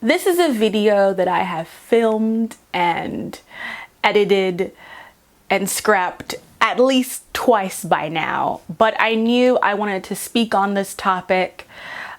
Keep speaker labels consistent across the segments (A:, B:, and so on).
A: This is a video that I have filmed and edited and scrapped at least twice by now, but I knew I wanted to speak on this topic.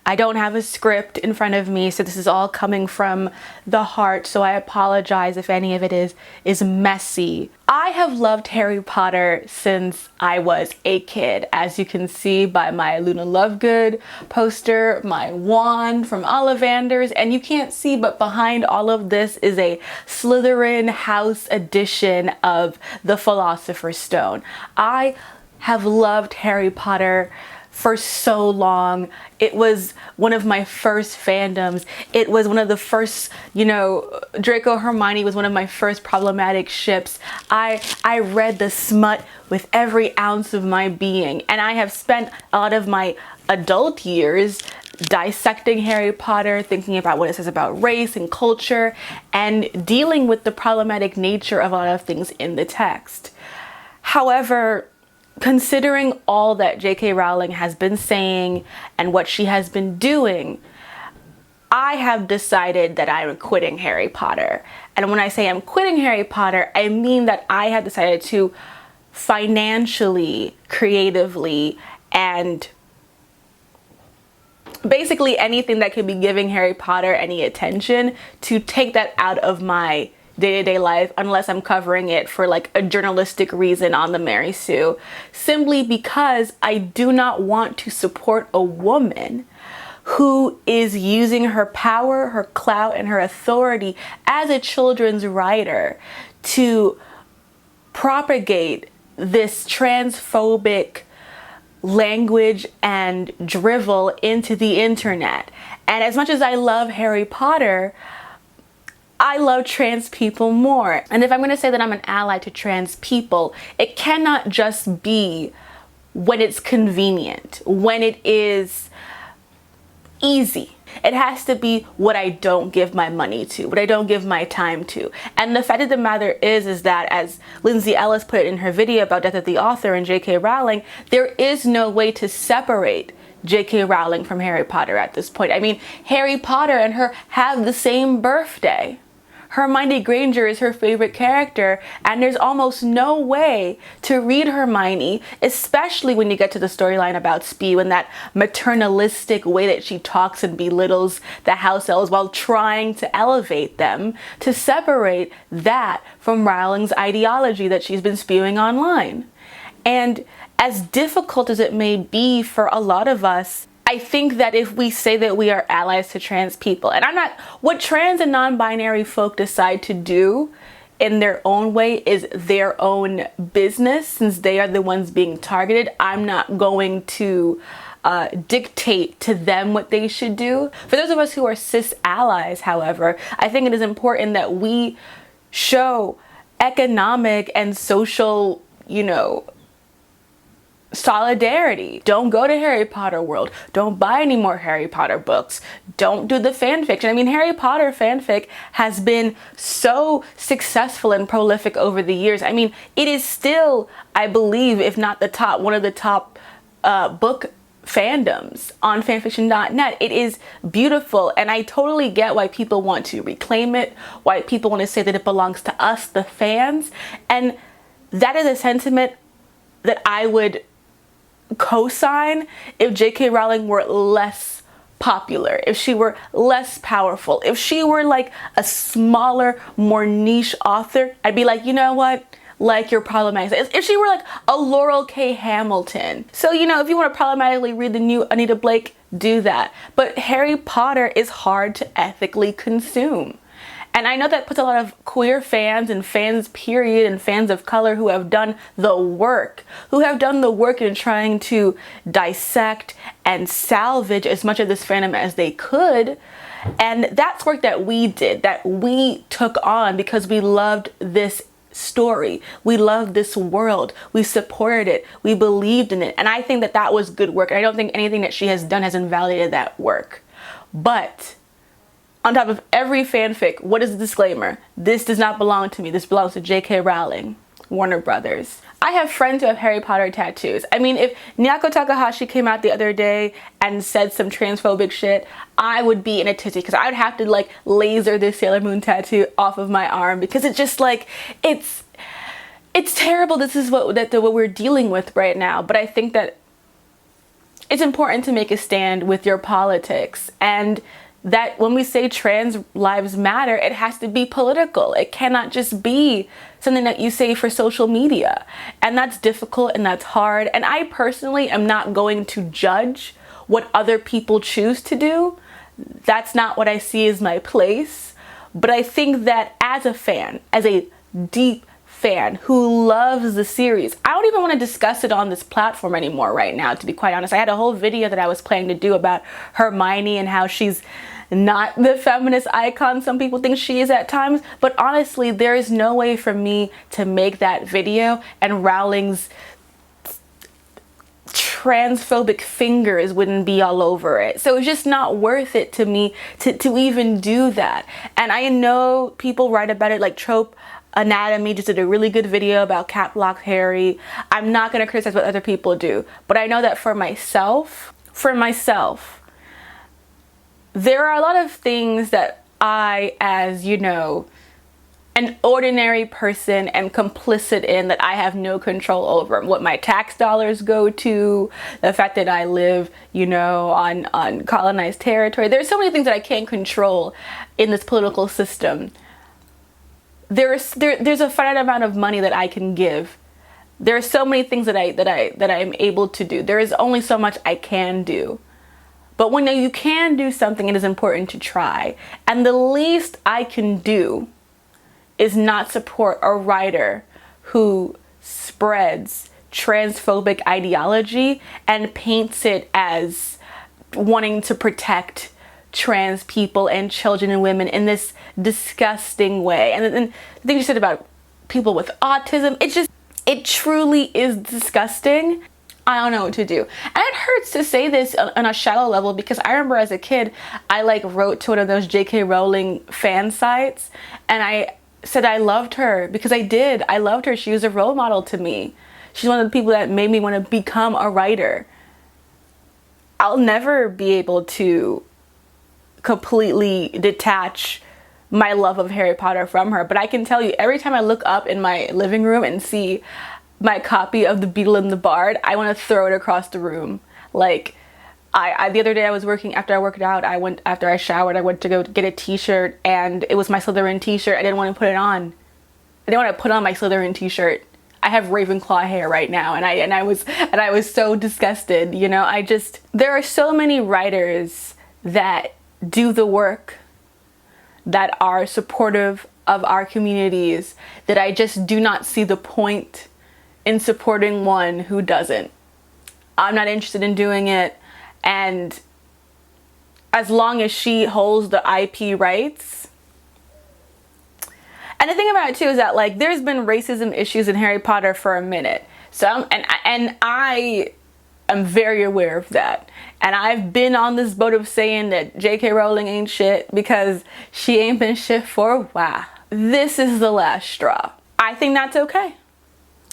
A: I don't have a script in front of me, so this is all coming from the heart, so I apologize if any of it is messy. I have loved Harry Potter since I was a kid, as you can see by my Luna Lovegood poster, my wand from Ollivanders, and you can't see, but behind all of this is a Slytherin house edition of the Philosopher's Stone. I have loved Harry Potter for so long. It was one of my first fandoms. It was one of the first, Draco Hermione was one of my first problematic ships. I read the smut with every ounce of my being, and I have spent a lot of my adult years dissecting Harry Potter, thinking about what it says about race and culture, and dealing with the problematic nature of a lot of things in the text. However, considering all that J.K. Rowling has been saying and what she has been doing, I have decided that I'm quitting Harry Potter. And when I say I'm quitting Harry Potter, I mean that I have decided to financially, creatively, and basically anything that could be giving Harry Potter any attention, to take that out of my day-to-day life unless I'm covering it for like a journalistic reason on the Mary Sue, simply because I do not want to support a woman who is using her power, her clout, and her authority as a children's writer to propagate this transphobic language and drivel into the internet. And as much as I love Harry Potter, I love trans people more. And if I'm going to say that I'm an ally to trans people, it cannot just be when it's convenient, when it is easy. It has to be what I don't give my money to, what I don't give my time to. And the fact of the matter is that, as Lindsay Ellis put it in her video about Death of the Author and J.K. Rowling, there is no way to separate J.K. Rowling from Harry Potter at this point. I mean, Harry Potter and her have the same birthday. Hermione Granger is her favorite character, and there's almost no way to read Hermione, especially when you get to the storyline about Spew and that maternalistic way that she talks and belittles the house elves while trying to elevate them, to separate that from Rowling's ideology that she's been spewing online. And as difficult as it may be for a lot of us, I think that if we say that we are allies to trans people, and what trans and non-binary folk decide to do in their own way is their own business, since they are the ones being targeted. I'm not going to dictate to them what they should do. For those of us who are cis allies, however, I think it is important that we show economic and social, solidarity. Don't go to Harry Potter World. Don't buy any more Harry Potter books. Don't do the fan fiction. I mean, Harry Potter fanfic has been so successful and prolific over the years. I mean, it is still, I believe, if not the top, one of the top book fandoms on fanfiction.net. It is beautiful, and I totally get why people want to reclaim it, why people want to say that it belongs to us, the fans, and that is a sentiment that I would co-sign if J.K. Rowling were less popular, if she were less powerful, if she were like a smaller, more niche author. I'd be like, you know what? Like, you're problematic. If she were like a Laurel K. Hamilton. So, if you want to problematically read the new Anita Blake, do that. But Harry Potter is hard to ethically consume. And I know that puts a lot of queer fans and fans period and fans of color who have done the work in trying to dissect and salvage as much of this fandom as they could. And that's work that we did, that we took on because we loved this story. We loved this world. We supported it. We believed in it. And I think that that was good work. And I don't think anything that she has done has invalidated that work. But on top of every fanfic, what is the disclaimer? This does not belong to me. This belongs to J.K. Rowling, Warner Brothers. I have friends who have Harry Potter tattoos. I mean, if Nyako Takahashi came out the other day and said some transphobic shit, I would be in a tizzy, because I would have to like laser this Sailor Moon tattoo off of my arm, because it's just like, it's terrible. This is what we're dealing with right now. But I think that it's important to make a stand with your politics, and that when we say trans lives matter, it has to be political. It cannot just be something that you say for social media. And that's difficult and that's hard. And I personally am not going to judge what other people choose to do. That's not what I see as my place. But I think that as a fan, as a deep fan who loves the series, I don't even want to discuss it on this platform anymore right now, to be quite honest. I had a whole video that I was planning to do about Hermione and how she's not the feminist icon some people think she is at times, but honestly, there is no way for me to make that video and Rowling's transphobic fingers wouldn't be all over it. So it's just not worth it to me to even do that. And I know people write about it, like Trope Anatomy just did a really good video about Cap Lock Harry. I'm not going to criticize what other people do, but I know that for myself, there are a lot of things that I, as you know, an ordinary person, am complicit in, that I have no control over. What my tax dollars go to, the fact that I live, you know, on colonized territory. There's so many things that I can't control in this political system. There's a finite amount of money that I can give. There are so many things that I'm able to do. There is only so much I can do. But when you can do something, it is important to try. And the least I can do is not support a writer who spreads transphobic ideology and paints it as wanting to protect trans people and children and women in this disgusting way. And then the thing you said about people with autism, it truly is disgusting. I don't know what to do. And it hurts to say this on a shallow level, because I remember as a kid, I like wrote to one of those J.K. Rowling fan sites, and I said I loved her, because I did. I loved her. She was a role model to me. She's one of the people that made me want to become a writer. I'll never be able to completely detach my love of Harry Potter from her, but I can tell you, every time I look up in my living room and see my copy of The Beetle and the Bard, I want to throw it across the room. Like, the other day I was working, after I worked out, after I showered, I went to go get a t-shirt, and it was my Slytherin t-shirt. I didn't want to put it on. I didn't want to put on my Slytherin t-shirt. I have Ravenclaw hair right now, and I was so disgusted, you know. There are so many writers that do the work, that are supportive of our communities, that I just do not see the point in supporting one who doesn't. I'm not interested in doing it, and as long as she holds the IP rights. And the thing about it too is that, like, there's been racism issues in Harry Potter for a minute, so I am very aware of that, and I've been on this boat of saying that J.K. Rowling ain't shit, because she ain't been shit for a while. This is the last straw. I think that's okay.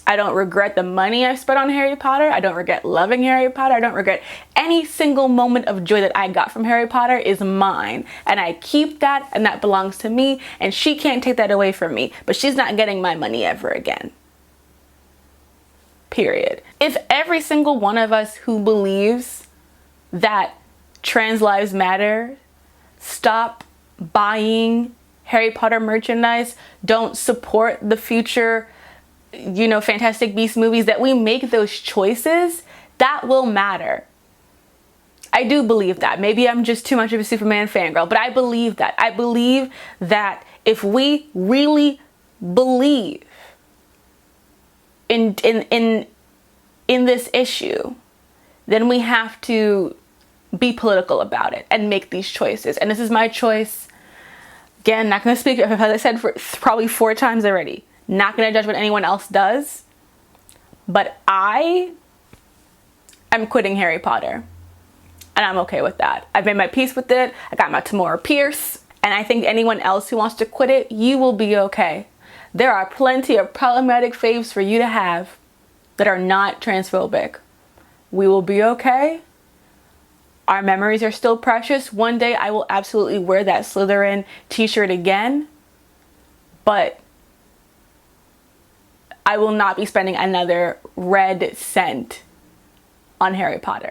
A: I don't regret the money I spent on Harry Potter. I don't regret loving Harry Potter. I don't regret any single moment of joy that I got from Harry Potter is mine. And I keep that, and that belongs to me, and she can't take that away from me. But she's not getting my money ever again. Period. If every single one of us who believes that trans lives matter stop buying Harry Potter merchandise, don't support the future, you know, Fantastic Beasts movies, that we make those choices, that will matter. I do believe that. Maybe I'm just too much of a Superman fangirl, but I believe that. I believe that if we really believe in this issue, then we have to be political about it and make these choices. And this is my choice. Again, not going to speak, as I said probably 4 times already. Not going to judge what anyone else does, but I am quitting Harry Potter, and I'm okay with that. I've made my peace with it. I got my Tamora Pierce, and I think anyone else who wants to quit it, you will be okay. There are plenty of problematic faves for you to have. that are not transphobic. We will be okay. Our memories are still precious. One day I will absolutely wear that Slytherin t-shirt again, but I will not be spending another red cent on Harry Potter.